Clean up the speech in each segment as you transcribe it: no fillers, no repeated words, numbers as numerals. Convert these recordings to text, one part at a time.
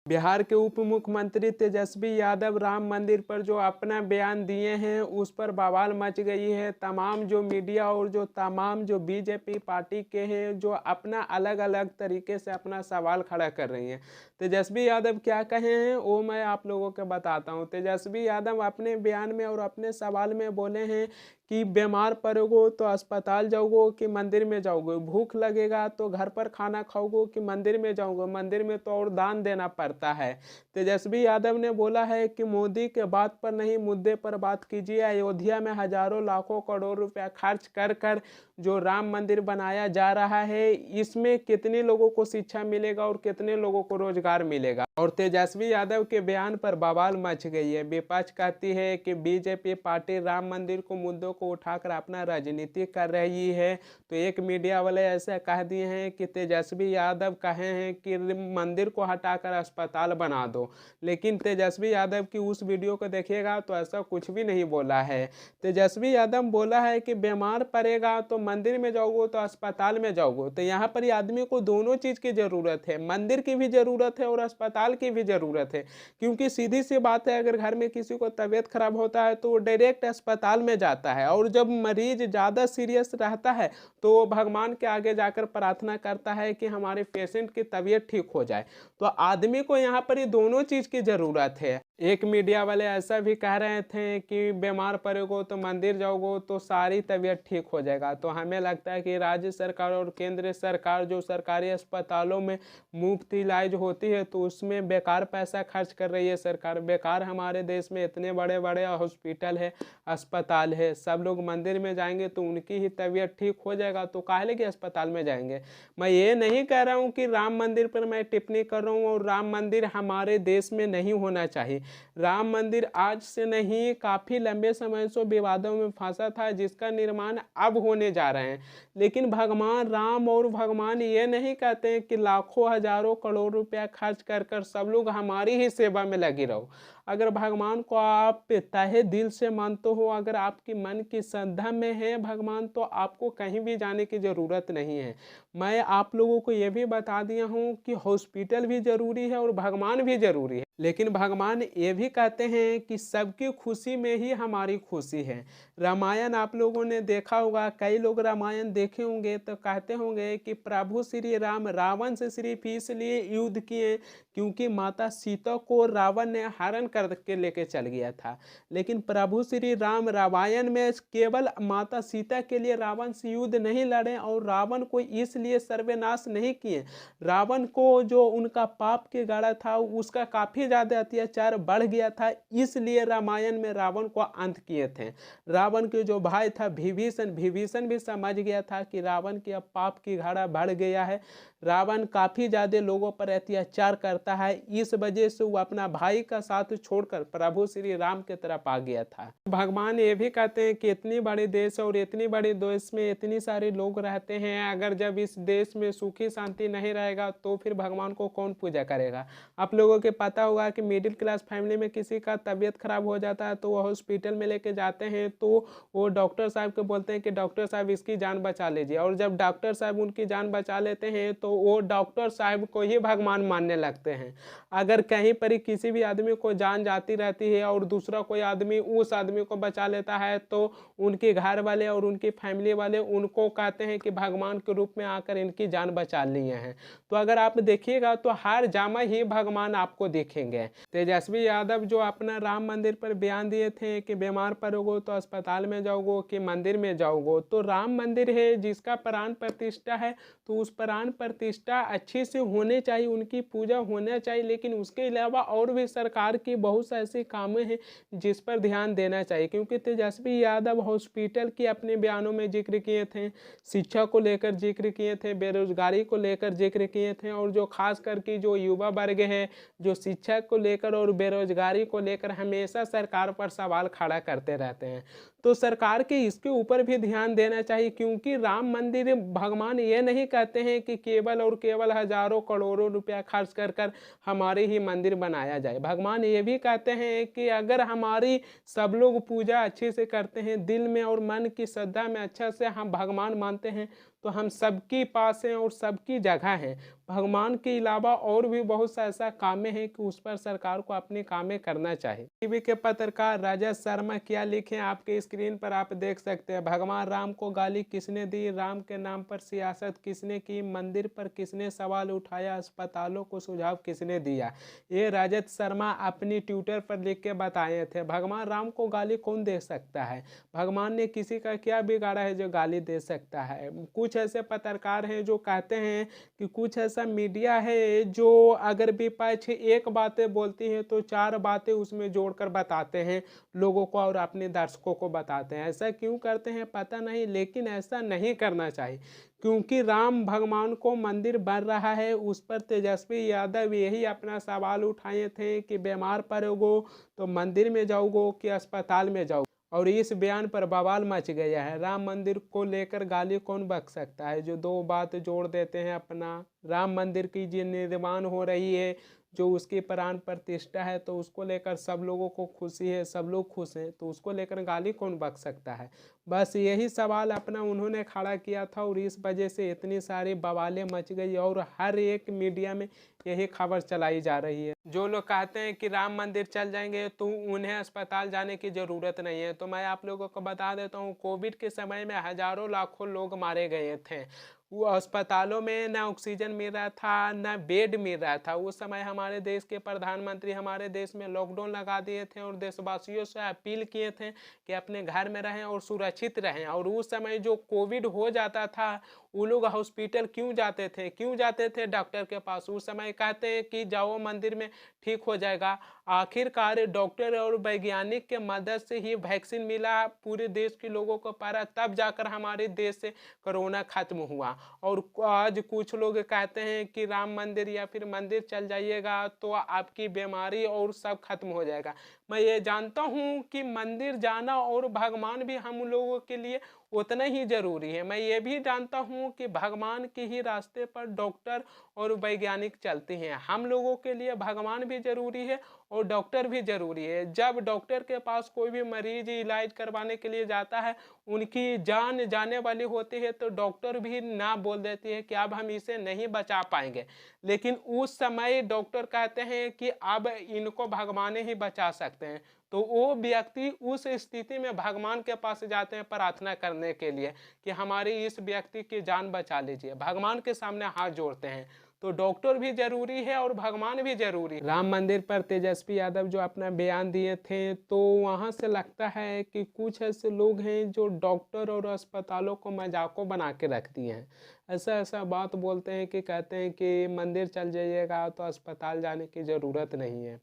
बिहार के उप मुख्यमंत्री तेजस्वी यादव राम मंदिर पर जो अपना बयान दिए हैं उस पर बवाल मच गई है। तमाम जो मीडिया और जो तमाम जो बीजेपी पार्टी के हैं जो अपना अलग अलग तरीके से अपना सवाल खड़ा कर रही हैं। तेजस्वी यादव क्या कहे हैं वो मैं आप लोगों को बताता हूं। तेजस्वी यादव अपने बयान में और अपने सवाल में बोले हैं कि बीमार पड़ोगे तो अस्पताल जाओगे कि मंदिर में जाओगे, भूख लगेगा तो घर पर खाना खाओगे कि मंदिर में जाओगे, मंदिर में तो और दान देना पड़ता है। तेजस्वी यादव ने बोला है कि मोदी के बात पर नहीं मुद्दे पर बात कीजिए। अयोध्या में हजारों लाखों करोड़ रुपया खर्च कर कर जो राम मंदिर बनाया जा रहा है इसमें कितने लोगों को शिक्षा मिलेगा और कितने लोगों को रोजगार मिलेगा। और तेजस्वी यादव के बयान पर बवाल मच गई है। विपक्ष कहती है कि बीजेपी पार्टी राम मंदिर को मुद्दों को उठाकर अपना राजनीति कर रही है। तो एक मीडिया वाले ऐसे कह दिए हैं कि तेजस्वी यादव कहे हैं कि मंदिर को हटाकर अस्पताल बना दो, लेकिन तेजस्वी यादव की उस वीडियो को देखिएगा तो ऐसा कुछ भी नहीं बोला है। तेजस्वी यादव बोला है कि बीमार पड़ेगा तो मंदिर में जाओगे तो अस्पताल में जाओगे। तो यहाँ पर आदमी को दोनों चीज़ की ज़रूरत है, मंदिर की भी ज़रूरत है और अस्पताल की भी ज़रूरत है। क्योंकि सीधी सी बात है, अगर घर में किसी को तबीयत खराब होता है तो वो डायरेक्ट अस्पताल में जाता है, और जब मरीज ज़्यादा सीरियस रहता है तो वो भगवान के आगे जाकर प्रार्थना करता है कि हमारे पेशेंट की तबीयत ठीक हो जाए। तो आदमी को यहाँ पर ये दोनों चीज़ की ज़रूरत है। एक मीडिया वाले ऐसा भी कह रहे थे कि बीमार पड़ोगे तो मंदिर जाओगे तो सारी तबीयत ठीक हो जाएगा। तो हमें लगता है कि राज्य सरकार और केंद्र सरकार जो सरकारी अस्पतालों में मुफ्त इलाज होती है तो उसमें बेकार पैसा खर्च कर रही है सरकार। बेकार हमारे देश में इतने बड़े बड़े हॉस्पिटल है, अस्पताल है, सब लोग मंदिर में जाएंगे तो उनकी ही तबीयत ठीक हो जाएगा, तो काहे कि अस्पताल में जाएंगे। मैं ये नहीं कह रहा हूँ कि राम मंदिर पर मैं टिप्पणी कर रहा हूँ और राम मंदिर हमारे देश में नहीं होना चाहिए। राम मंदिर आज से नहीं काफ़ी लंबे समय से विवादों में फंसा था, जिसका निर्माण अब होने जा रहे हैं। लेकिन भगवान राम और भगवान ये नहीं कहते हैं कि लाखों हजारों करोड़ रुपया खर्च कर कर सब लोग हमारी ही सेवा में लगे रहो। अगर भगवान को आप तहे दिल से मानते हो, अगर आपकी मन की श्रद्धा में है भगवान, तो आपको कहीं भी जाने की ज़रूरत नहीं है। मैं आप लोगों को ये भी बता दिया हूँ कि हॉस्पिटल भी ज़रूरी है और भगवान भी ज़रूरी है, लेकिन भगवान ये भी कहते हैं कि सबकी खुशी में ही हमारी खुशी है। रामायण आप लोगों ने देखा होगा, कई लोग रामायण देखे होंगे तो कहते होंगे कि प्रभु श्री राम रावण से सिर्फ इसलिए युद्ध किए क्योंकि माता सीता को रावण ने हरण करके लेके चल गया था। लेकिन प्रभु श्री राम रामायण में केवल माता सीता के लिए रावण से युद्ध नहीं लड़े और रावण को इसलिए सर्वनाश नहीं किए। रावण को जो उनका पाप के गाड़ा था उसका काफ़ी ज़्यादा अत्याचार बढ़ गया था, इसलिए रामायण में रावण को अंत किए थे। रावण के जो भाई था विभीषण, विभीषण भी समझ गया था कि रावण के अब पाप की घड़ा बढ़ गया है, रावण काफ़ी ज़्यादा लोगों पर अत्याचार करता है, इस वजह से वो अपना भाई का साथ छोड़कर प्रभु श्री राम की तरफ आ गया था। भगवान ये भी कहते हैं कि इतनी बड़ी देश और इतनी बड़ी देश में इतनी सारे लोग रहते हैं, अगर जब इस देश में सुखी शांति नहीं रहेगा तो फिर भगवान को कौन पूजा करेगा। आप लोगों के पता होगा कि मिडिल क्लास फैमिली में किसी का तबीयत खराब हो जाता है तो वो हॉस्पिटल में लेके जाते हैं, तो वो डॉक्टर साहब को बोलते हैं कि डॉक्टर साहब इसकी जान बचा लीजिए, और जब डॉक्टर साहब उनकी जान बचा लेते हैं तो वो डॉक्टर साहब को ही भगवान मानने लगते हैं। अगर कहीं पर ही किसी भी आदमी को जान जाती रहती है और दूसरा कोई आदमी उस आदमी को बचा लेता है तो उनके घर वाले और उनकी फैमिली वाले उनको कहते हैं कि भगवान के रूप में आकर इनकी जान बचा लिए हैं। तो अगर आप देखिएगा तो हर जगह ही भगवान आपको देखेंगे। तेजस्वी यादव जो अपना राम मंदिर पर बयान दिए थे कि बीमार पड़ोगे तो अस्पताल में जाओगे कि मंदिर में जाओगे, तो राम मंदिर है जिसका प्राण प्रतिष्ठा है, तो उस प्राण प्रतिष्ठा अच्छी से होने चाहिए, उनकी पूजा होना चाहिए। लेकिन उसके अलावा और भी सरकार की बहुत ऐसे कामें हैं जिस पर ध्यान देना चाहिए, क्योंकि तेजस्वी यादव हॉस्पिटल की अपने बयानों में जिक्र किए थे, शिक्षा को लेकर जिक्र किए थे, बेरोजगारी को लेकर जिक्र किए थे, और जो खास करके जो युवा वर्ग है जो शिक्षा को लेकर और बेरोजगारी को लेकर हमेशा सरकार पर सवाल खड़ा करते रहते हैं। तो सरकार के इसके ऊपर भी ध्यान देना चाहिए, क्योंकि राम मंदिर भगवान ये नहीं कहते हैं कि केवल और केवल हजारों करोड़ों रुपया खर्च कर कर हमारे ही मंदिर बनाया जाए। भगवान ये भी कहते हैं कि अगर हमारी सब लोग पूजा अच्छे से करते हैं, दिल में और मन की श्रद्धा में अच्छा से हम भगवान मानते हैं, तो हम सबके पास हैं और सबकी जगह हैं। भगवान के अलावा और भी बहुत सा ऐसा कामें हैं कि उस पर सरकार को अपने कामें करना चाहिए। टीवी के पत्रकार रजत शर्मा क्या लिखे हैं आपके स्क्रीन पर आप देख सकते हैं। भगवान राम को गाली किसने दी, राम के नाम पर सियासत किसने की, मंदिर पर किसने सवाल उठाया, अस्पतालों को सुझाव किसने दिया। ये रजत शर्मा अपनी ट्विटर पर लिख के बताए थे। भगवान राम को गाली कौन दे सकता है? भगवान ने किसी का क्या बिगाड़ा है जो गाली दे सकता है? कुछ ऐसे पत्रकार हैं जो कहते हैं कि कुछ ऐसा मीडिया है जो अगर विपक्ष एक बातें बोलती है तो चार बातें उसमें जोड़कर बताते हैं लोगों को और अपने दर्शकों को बताते हैं। ऐसा क्यों करते हैं पता नहीं, लेकिन ऐसा नहीं करना चाहिए, क्योंकि राम भगवान को मंदिर बन रहा है। उस पर तेजस्वी यादव यही अपना सवाल उठाए थे कि बीमार पड़ोगो तो मंदिर में जाओगो कि अस्पताल में जाओ, और इस बयान पर बवाल मच गया है। राम मंदिर को लेकर गाली कौन बक सकता है? जो दो बात जोड़ देते हैं अपना, राम मंदिर की जो निर्माण हो रही है, जो उसकी प्राण प्रतिष्ठा है, तो उसको लेकर सब लोगों को खुशी है, सब लोग खुश हैं, तो उसको लेकर गाली कौन बक सकता है? बस यही सवाल अपना उन्होंने खड़ा किया था और इस वजह से इतनी सारी बवालें मच गई और हर एक मीडिया में यही खबर चलाई जा रही है। जो लोग कहते हैं कि राम मंदिर चल जाएंगे तो उन्हें अस्पताल जाने की ज़रूरत नहीं है, तो मैं आप लोगों को बता देता हूँ, कोविड के समय में हजारों लाखों लोग मारे गए थे। वो अस्पतालों में ना ऑक्सीजन मिल रहा था, ना बेड मिल रहा था। उस समय हमारे देश के प्रधानमंत्री हमारे देश में लॉकडाउन लगा दिए थे और देशवासियों से अपील किए थे कि अपने घर में रहें और सुरक्षित रहें। और उस समय जो कोविड हो जाता था, वो लोग हॉस्पिटल क्यों जाते थे, क्यों जाते थे डॉक्टर के पास? उस समय कहते हैं कि जाओ मंदिर में ठीक हो जाएगा। आखिरकार डॉक्टर और वैज्ञानिक के मदद से ही वैक्सीन मिला, पूरे देश के लोगों को पारा, तब जाकर हमारे देश से कोरोना खत्म हुआ। और आज कुछ लोग कहते हैं कि राम मंदिर या फिर मंदिर चल जाइएगा तो आपकी बीमारी और सब खत्म हो जाएगा। मैं ये जानता हूँ कि मंदिर जाना और भगवान भी हम लोगों के लिए उतना ही जरूरी है। मैं ये भी जानता हूँ कि भगवान के ही रास्ते पर डॉक्टर और वैज्ञानिक चलते हैं। हम लोगों के लिए भगवान भी जरूरी है और डॉक्टर भी जरूरी है। जब डॉक्टर के पास कोई भी मरीज इलाज करवाने के लिए जाता है, उनकी जान जाने वाली होती है, तो डॉक्टर भी ना बोल देती है कि अब हम इसे नहीं बचा पाएंगे, लेकिन उस समय डॉक्टर कहते हैं कि अब इनको भगवान ही बचा सकते हैं। तो वो व्यक्ति उस स्थिति में भगवान के पास जाते हैं प्रार्थना करने के लिए कि हमारी इस व्यक्ति की जान बचा लीजिए, भगवान के सामने हाथ जोड़ते हैं। तो डॉक्टर भी जरूरी है और भगवान भी जरूरी है। राम मंदिर पर तेजस्वी यादव जो अपना बयान दिए थे, तो वहाँ से लगता है कि कुछ ऐसे लोग हैं जो डॉक्टर और अस्पतालों को मजाकों बना के रख दिए हैं। ऐसा ऐसा बात बोलते हैं कि कहते हैं कि मंदिर चल जाइएगा तो अस्पताल जाने की ज़रूरत नहीं है।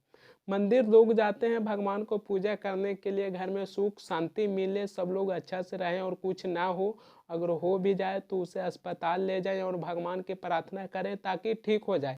मंदिर लोग जाते हैं भगवान को पूजा करने के लिए, घर में सुख शांति मिले, सब लोग अच्छा से रहें और कुछ ना हो, अगर हो भी जाए तो उसे अस्पताल ले जाएं और भगवान की प्रार्थना करें ताकि ठीक हो जाए।